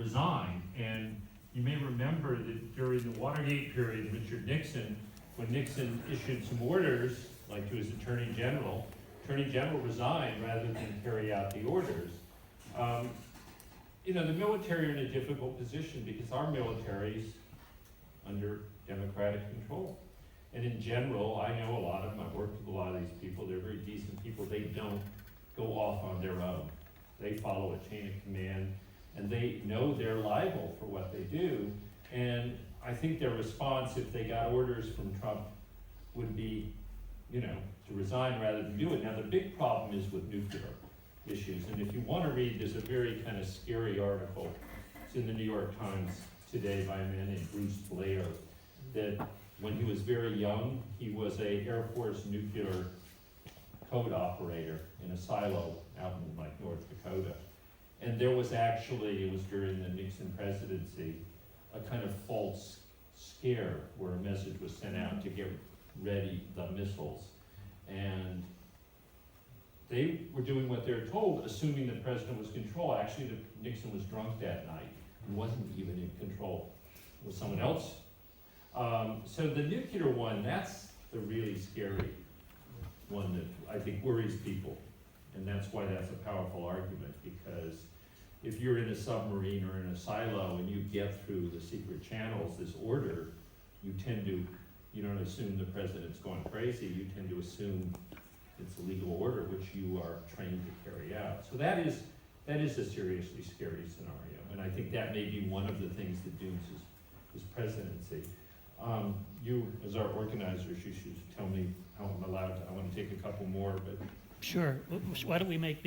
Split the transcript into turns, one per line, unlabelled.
resign. And you may remember that during the Watergate period, Richard Nixon, when Nixon issued some orders, like to his Attorney General resigned rather than carry out the orders. You know, the military are in a difficult position because our military's under democratic control. And in general, I know a lot of them, I've worked with a lot of these people, they're very decent people, they don't go off on their own. They follow a chain of command, and they know they're liable for what they do. And I think their response, if they got orders from Trump, would be, you know, to resign rather than do it. Now, the big problem is with nuclear issues, and if you want to read, there's a very kind of scary article. It's in the New York Times today by a man named Bruce Blair, that when he was very young, he was a Air Force nuclear code operator in a silo out in like North Dakota. And there was actually, it was during the Nixon presidency, a kind of false scare where a message was sent out to get ready the missiles. And they were doing what they were told, assuming the president was in control. Actually, Nixon was drunk that night and wasn't even in control. It was someone else. So the nuclear one, that's the really scary one that I think worries people. And that's why that's a powerful argument, because if you're in a submarine or in a silo and you get through the secret channels, this order, you tend to, you don't assume the president's going crazy, you tend to assume it's a legal order which you are trained to carry out. So that is a seriously scary scenario. And I think that may be one of the things that dooms his presidency. You, as our organizers, you should tell me how I'm allowed to, I want to take a couple more, but
Sure. Why don't we make